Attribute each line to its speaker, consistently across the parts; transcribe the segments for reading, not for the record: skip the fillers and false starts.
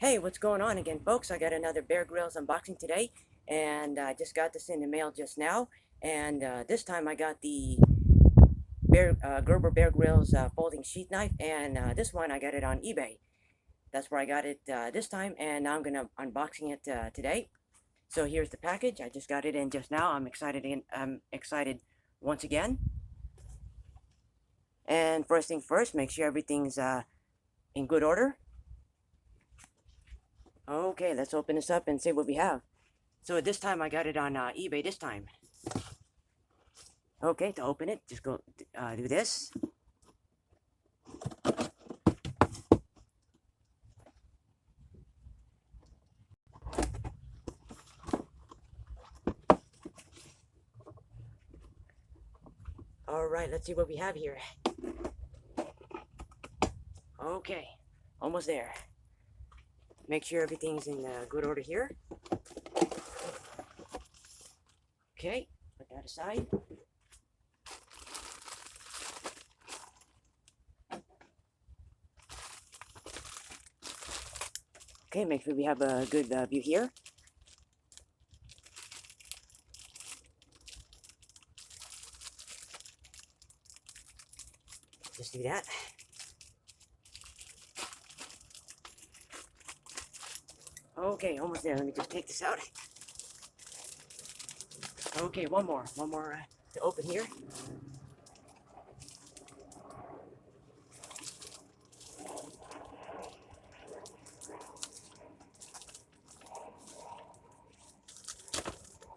Speaker 1: Hey, what's going on again, folks? I got another Bear Grylls unboxing today, and I just got this in the mail just now. And this time I got the Gerber Bear Grylls folding sheath knife, and this one I got it on eBay. That's where I got it this time, and now I'm gonna unboxing it today. So here's the package. I just got it in just now. I'm excited once again. And first thing first, make sure everything's in good order. Okay, let's open this up and see what we have. So this time I got it on eBay this time. Okay, to open it, just go do this. All right, let's see what we have here. Okay, almost there. Make sure everything's in good order here. Okay, put that aside. Okay, make sure we have a good view here. Just do that. Okay, almost there. Let me just take this out. Okay, one more to open here.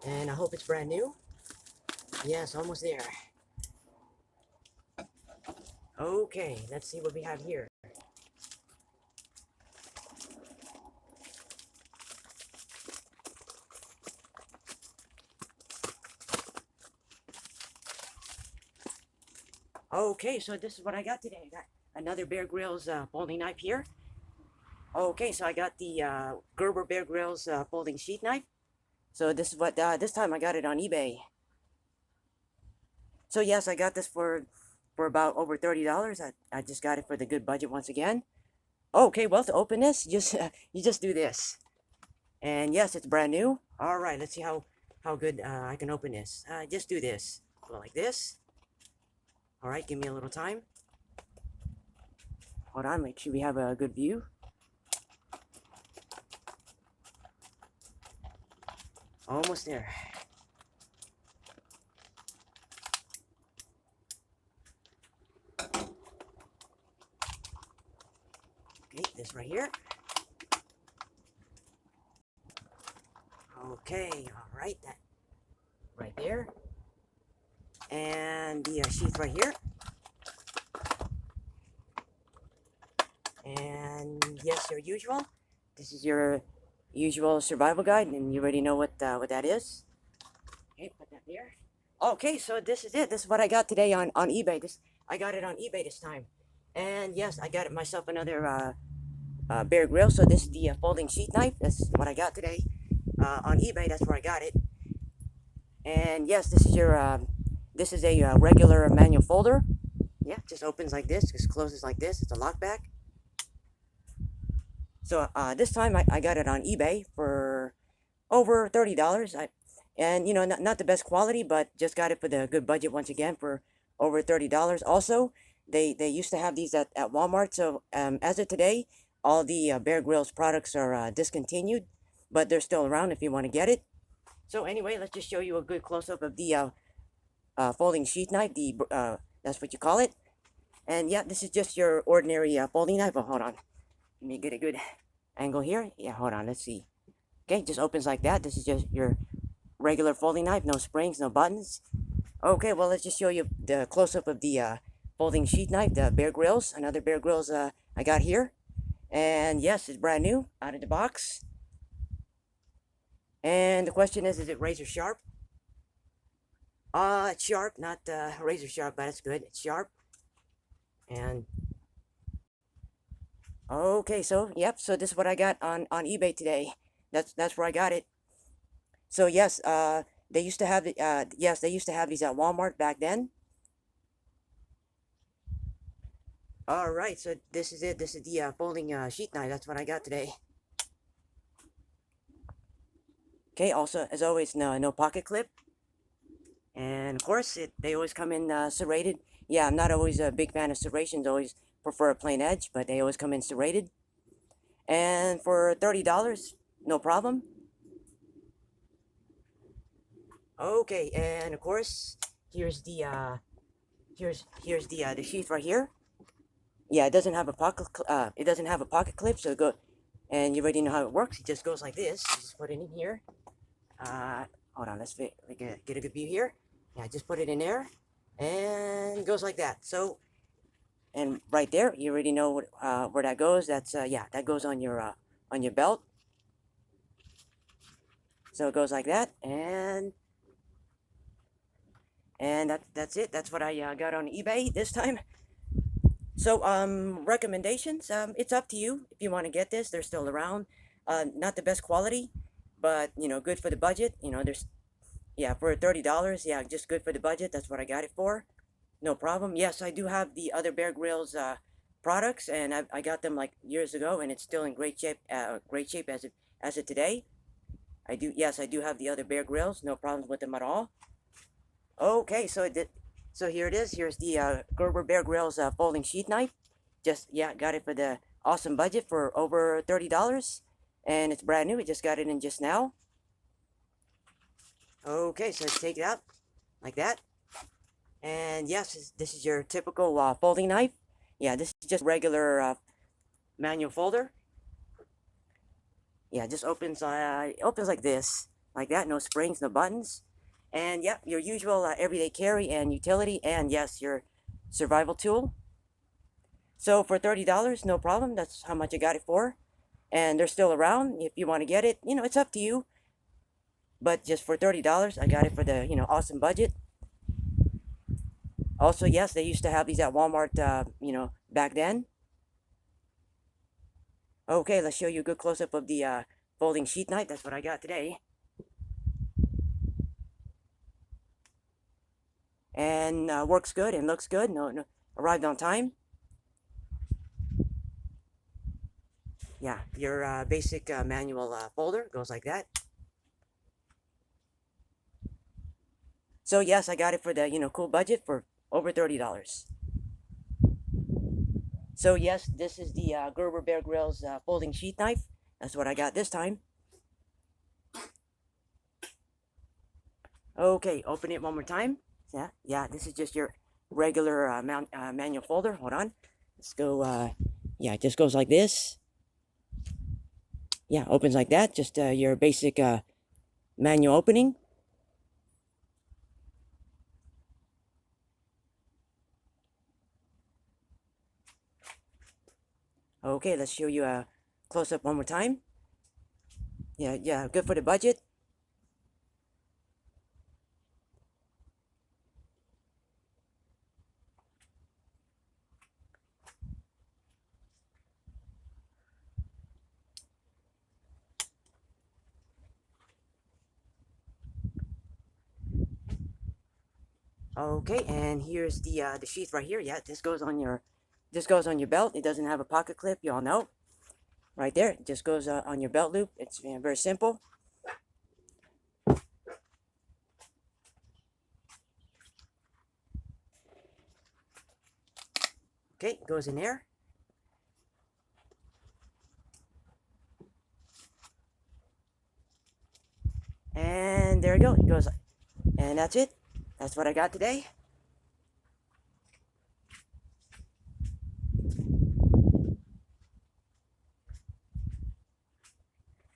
Speaker 1: And I hope it's brand new. Yes, almost there. Okay, let's see what we have here. Okay, so this is what I got today. I got another Bear Grylls folding knife here. Okay, so I got the Gerber Bear Grylls folding sheath knife. So this is what this time I got it on eBay. So yes, I got this for about over $30. I just got it for the good budget once again. Okay, well, to open this, you just do this. And yes, it's brand new. All right, let's see how good I can open this. Just do this. Go like this. All right, give me a little time. Hold on, make sure we have a good view. Almost there. Okay, this right here. Okay, all right, that right there. And the sheath right here. And yes, your usual. This is your usual survival guide, and you already know what that is. Okay, put that there. Okay, so this is it. This is what I got today on eBay. I got it on eBay this time. And yes, I got it myself another Bear Grylls. So this is the folding sheath knife. That's what I got today on eBay. That's where I got it. And yes, this is your this is a regular manual folder. Yeah, it just opens like this, just closes like this. It's a lockback. So this time I got it on eBay for over $30. And you know, not the best quality, but just got it for the good budget once again for over $30. Also, they used to have these at Walmart. So as of today, all the Bear Grylls products are discontinued, but they're still around if you want to get it. So anyway, let's just show you a good close-up of the folding sheath knife. That's what you call it. And yeah, this is just your ordinary folding knife. Oh, hold on. Let me get a good angle here. Yeah, hold on. Let's see. Okay, just opens like that. This is just your regular folding knife. No springs, no buttons. Okay, well, let's just show you the close-up of the folding sheath knife, the Bear Grylls. Another Bear Grylls I got here. And yes, it's brand new, out of the box. And the question is it razor sharp? It's sharp, not razor sharp, but it's good. It's sharp. And okay, so yep, so this is what I got on eBay today. That's where I got it. So yes, they used to have yes, they used to have these at Walmart back then. All right, so this is it. This is the folding sheet knife. That's what I got today. Okay, also, as always, no pocket clip. And of course, they always come in serrated. Yeah, I'm not always a big fan of serrations, always prefer a plain edge, but they always come in serrated. And for $30, no problem. Okay, and of course, here's the the sheath right here. Yeah, it doesn't have a pocket clip, so go, and you already know how it works. It just goes like this. You just put it in here. Hold on, let's get a good view here. Yeah, just put it in there, and it goes like that. So, and right there, you already know where that goes. That's yeah, that goes on your belt. So it goes like that, and that's it. That's what I got on eBay this time. So recommendations. It's up to you if you want to get this. They're still around. Not the best quality, but good for the budget. There's yeah, for $30. Yeah, just good for the budget. That's what I got it for. No problem. Yes, I do have the other Bear Grylls products, and I got them like years ago, and it's still in great shape. Great shape as of today. I do. Yes, I do have the other Bear Grylls. No problems with them at all. Okay, so it did. So here it is. Here's the Gerber Bear Grylls folding sheath knife. Just yeah, got it for the awesome budget for over $30, and it's brand new. We just got it in just now. Okay, so let's take it out like that. And yes, this is your typical folding knife. Yeah, this is just regular manual folder. Yeah, just opens like this, like that. No springs, no buttons. And yeah, your usual everyday carry and utility, and yes, your survival tool. So for $30, no problem. That's how much I got it for. And they're still around. If you want to get it, it's up to you. But just for $30, I got it for the awesome budget. Also, yes, they used to have these at Walmart, back then. Okay, let's show you a good close-up of the folding sheath knife. That's what I got today. And works good and looks good. No, arrived on time. Yeah, your basic manual folder goes like that. So yes, I got it for the cool budget for over $30. So yes, this is the Gerber Bear Grylls folding sheath knife. That's what I got this time. Okay, open it one more time. Yeah, this is just your regular manual folder. Hold on. Let's go, yeah, it just goes like this. Yeah, opens like that. Just your basic manual opening. Okay, let's show you a close-up one more time. Yeah, good for the budget. Okay, and here's the sheath right here. Yeah, this goes on your belt. It doesn't have a pocket clip, you all know. Right there, it just goes on your belt loop. It's very simple. Okay, goes in there. And there you go. It goes, and that's it. That's what I got today.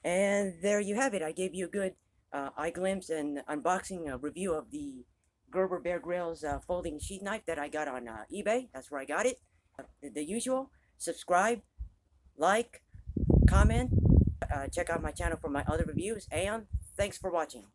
Speaker 1: And there you have it. I gave you a good eye glimpse and unboxing review of the Gerber Bear Grylls folding sheath knife that I got on eBay. That's where I got it. The usual. Subscribe, like, comment. Check out my channel for my other reviews. And thanks for watching.